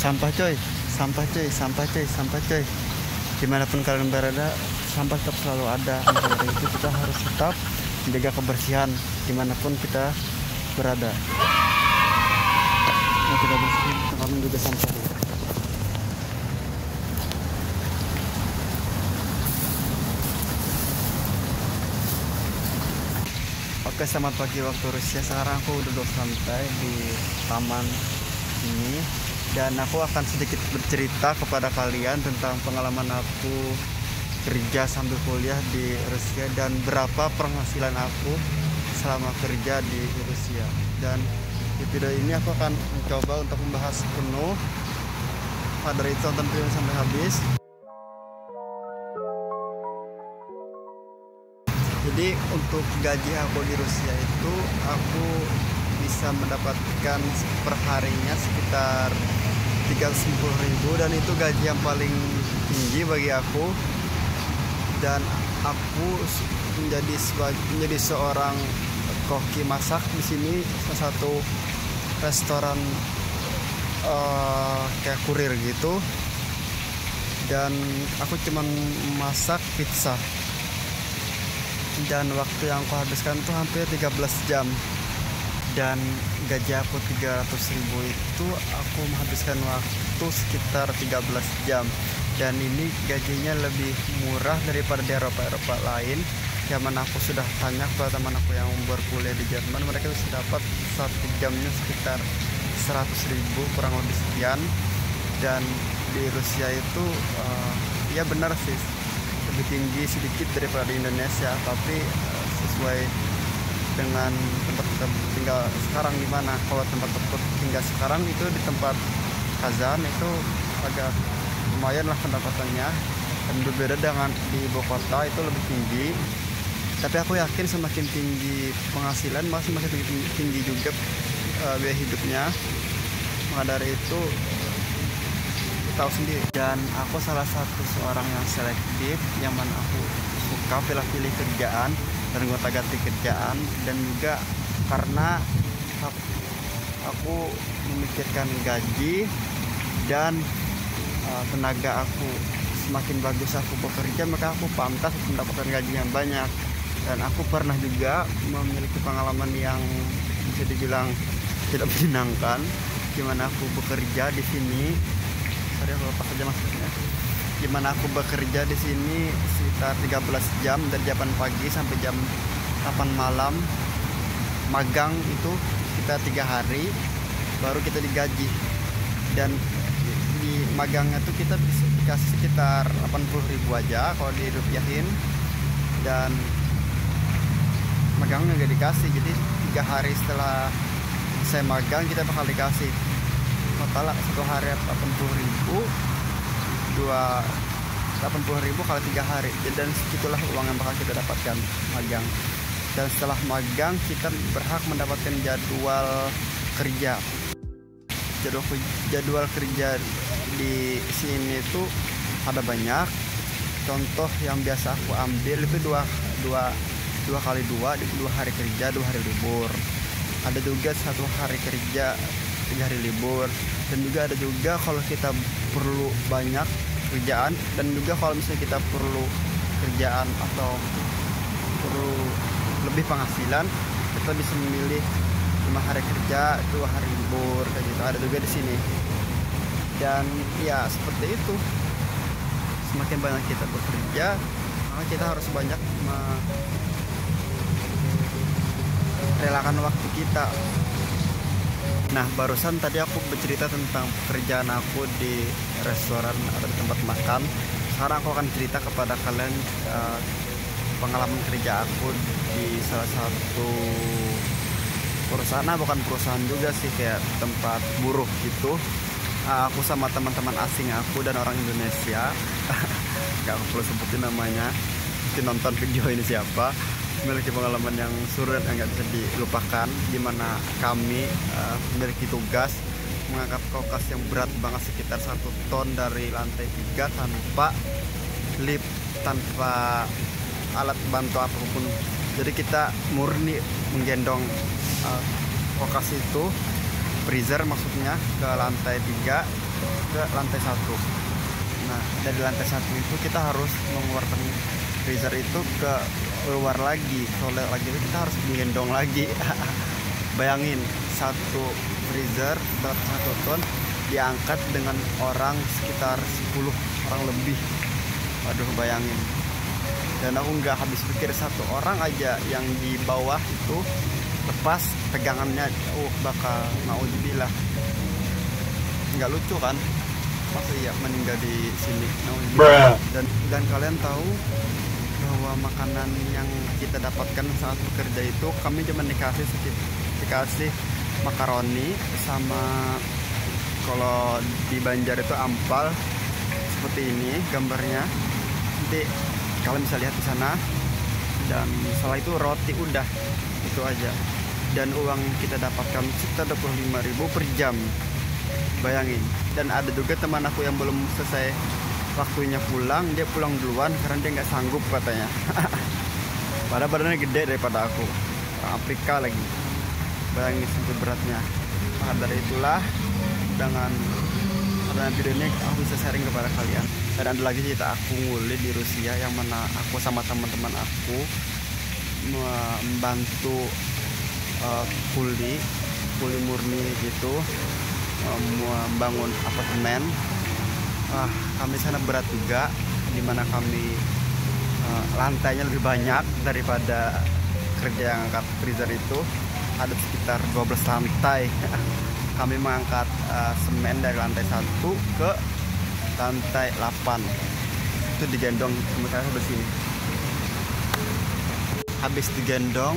Sampah coy, sampah coy, sampah coy, sampah coy. Dimanapun kalian berada, sampah tetap selalu ada. Maka dari itu kita harus tetap menjaga kebersihan dimanapun kita berada. Nah, kita bersihin kami juga sampah. Oke, selamat pagi waktu Rusia. Sekarang aku duduk santai di taman ini dan aku akan sedikit bercerita kepada kalian tentang pengalaman aku kerja sambil kuliah di Rusia dan berapa penghasilan aku selama kerja di Rusia. Dan di video ini aku akan mencoba untuk membahas penuh. Pada dari itu tonton video sampai habis. Jadi untuk gaji aku di Rusia itu aku bisa mendapatkan perharinya sekitar 310.000 dan itu gaji yang paling tinggi bagi aku. Dan aku menjadi seorang koki masak di sini, salah satu restoran kayak kurir gitu. Dan aku cuman masak pizza. Dan waktu yang aku habiskan tuh hampir 13 jam. Dan gaji aku 300.000 itu aku menghabiskan waktu sekitar 13 jam. Dan ini gajinya lebih murah daripada di Eropa lain. Zaman aku sudah tanya kepada teman aku yang berkuliah di Jerman, mereka bisa dapat 1 jamnya sekitar 100.000 kurang lebih sekian. Dan di Rusia itu ya benar sih lebih tinggi sedikit daripada di Indonesia, tapi sesuai dengan tempat kita tinggal sekarang di mana. Kalau tempat tinggal sekarang itu di tempat Kazan itu agak lumayan lah pendapatannya, dan berbeda dengan di ibu kota itu lebih tinggi. Tapi aku yakin semakin tinggi penghasilan semakin tinggi juga biaya hidupnya. Maka dari itu tahu sendiri. Dan aku salah satu seorang yang selektif, yang mana aku suka pilih-pilih kerjaan dan gonta-ganti kerjaan, dan juga karena aku memikirkan gaji dan tenaga aku. Semakin bagus aku bekerja, maka aku pantas mendapatkan gaji yang banyak. Dan aku pernah juga memiliki pengalaman yang bisa dibilang tidak menyenangkan, gimana aku bekerja di sini. Sorry, aku lepas aja maksudnya. Gimana aku bekerja di sini sekitar 13 jam dari jam 8 pagi sampai jam 8 malam. Magang itu kita 3 hari baru kita digaji. Dan di magangnya tuh kita bisa dikasih sekitar 80.000 aja kalau dirupiahin. Dan magangnya nggak dikasih, jadi 3 hari setelah saya magang kita bakal dikasih total 1 hari 80.000, 80.000 kali 3 hari. Dan itulah uang yang bakal kita dapatkan magang. Dan setelah magang kita berhak mendapatkan jadwal kerja. Jadwal kerja di sini itu ada banyak. Contoh yang biasa aku ambil itu dua kali 2 hari kerja, 2 hari libur. Ada juga 1 hari kerja, 3 hari libur. Dan juga ada juga kalau kita perlu banyak kerjaan, dan juga kalau misalnya kita perlu kerjaan atau perlu lebih penghasilan, kita bisa memilih 5 hari kerja, 2 hari libur, kayak gitu. Ada juga di sini. Dan ya seperti itu. Semakin banyak kita bekerja, maka kita harus banyak merelakan waktu kita. Nah, barusan tadi aku bercerita tentang pekerjaan aku di restoran atau di tempat makan. Sekarang aku akan cerita kepada kalian pengalaman kerja aku di salah satu perusahaan. Nah, bukan perusahaan juga sih, kayak tempat buruh gitu. Aku sama teman-teman asing aku dan orang Indonesia. Gak perlu sebutin namanya, mesti nonton video ini siapa. Memiliki pengalaman yang sulit yang gak bisa dilupakan, dimana kami memiliki tugas mengangkat kulkas yang berat banget sekitar 1 ton dari lantai 3 tanpa lift, tanpa alat bantu apapun. Jadi kita murni menggendong kulkas itu, freezer maksudnya, ke lantai 3 ke lantai 1. Nah, dari lantai 1 itu kita harus mengeluarkan freezer itu ke luar lagi. Kalau lagi itu kita harus menggendong lagi. Bayangin, satu freezer berat 1 ton diangkat dengan orang sekitar 10 orang lebih. Waduh, bayangin. Dan aku nggak habis pikir, satu orang aja yang di bawah itu lepas pegangannya, bakal naudzubillah. Nggak lucu kan? Masa iya meninggal di sini, naudzubillah. Dan kalian tahu bahwa makanan yang kita dapatkan saat bekerja itu, kami cuma dikasih makaroni sama, kalau di Banjar itu ampal, seperti ini gambarnya. Nanti kalian bisa lihat di sana. Dan setelah itu roti, udah itu aja. Dan uang kita dapatkan sekitar 25.000 per jam. Bayangin. Dan ada juga teman aku yang belum selesai waktunya pulang, dia pulang duluan karena dia nggak sanggup katanya. Padahal badannya gede daripada aku, orang Afrika lagi. Bayangin sampai beratnya. Maka dari itulah, dengan adanya video ini aku bisa sharing kepada kalian. Dan ada lagi cerita aku nguli di Rusia, yang mana aku sama teman-teman aku membantu kuli murni gitu, membangun apartemen. Kami sana berat juga, dimana kami lantainya lebih banyak daripada kerja yang angkat freezer itu. Ada sekitar 12 lantai. Kami mengangkat semen dari lantai 1 ke lantai 8. Itu digendong sama saya sebelah sini. Habis digendong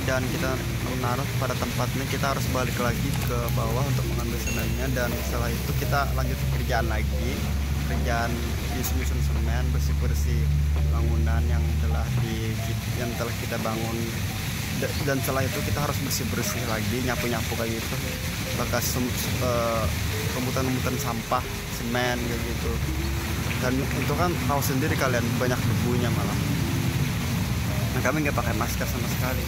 dan kita menaruh pada tempatnya, kita harus balik lagi ke bawah untuk mengambil semennya. Dan setelah itu kita lanjut kerjaan lagi, kerjaan nyusun semen, bersih-bersih bangunan yang telah kita bangun. Dan setelah itu kita harus bersih-bersih lagi, nyapu-nyapu kayak gitu, bekas rumputan-rumputan sampah, semen kayak gitu. Dan itu kan tahu sendiri kalian, banyak debunya malah. Nah, kami nggak pakai masker sama sekali.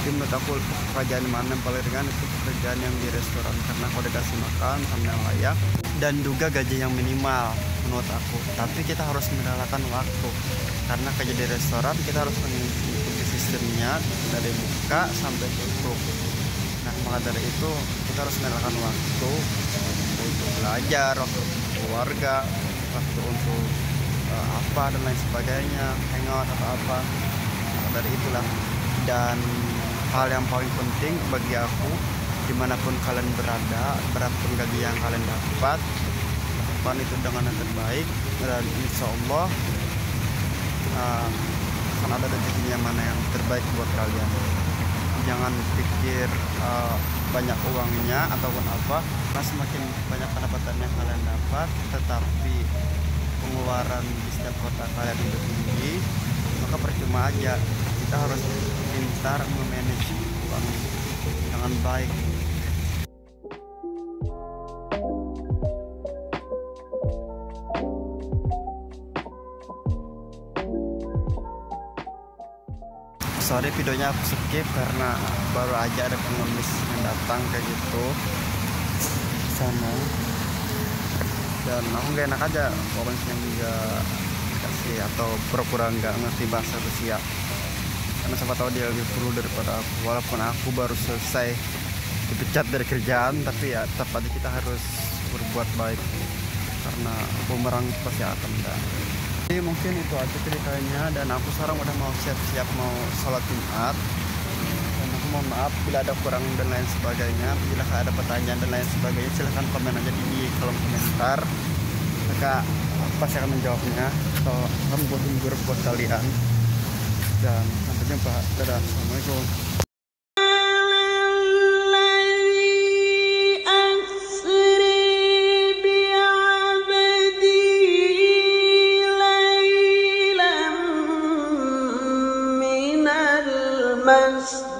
Jadi menurut aku pekerjaan mana yang paling ringan itu pekerjaan yang di restoran, karena kalau dikasih makan sama yang layak dan juga gaji yang minimal menurut aku. Tapi kita harus merelakan waktu, karena kerja di restoran kita harus mengikuti sistemnya dari buka sampai tutup. Nah, maka dari itu kita harus merelakan waktu untuk belajar, waktu keluarga, waktu untuk apa dan lain sebagainya, hangout atau apa. Maka dari itulah, dan hal yang paling penting bagi aku, dimanapun kalian berada, berapapun gaji yang kalian dapat, lakukan itu dengan yang terbaik. Dan insya Allah akan ada rezekinya mana yang terbaik buat kalian. Jangan pikir banyak uangnya ataupun apa, karena semakin banyak pendapatan yang kalian dapat, tetapi pengeluaran di setiap kota kalian itu tinggi, maka percuma aja. Kita harus pintar memanage uang dengan baik. Sorry, videonya aku skip karena baru aja ada pengemis yang datang kayak gitu sana. Dan aku nggak enak aja kalau misalnya nggak kasih atau pura-pura nggak ngerti bahasa Rusia, karena siapa tahu dia lebih perlu daripada aku. Walaupun aku baru selesai dipecat dari kerjaan, tapi ya tetap aja kita harus berbuat baik, karena bumerang pasti akan datang. Jadi mungkin itu aja ceritanya, dan aku sekarang udah mau siap-siap mau sholat Jumat. Dan aku mohon maaf bila ada kurang dan lain sebagainya. Bila ada pertanyaan dan lain sebagainya, silahkan komen aja di kolom komentar, maka aku pasti akan menjawabnya atau akan buat unggul buat kalian. Dan sampai jumpa. Dadah. Assalamualaikum. المسجد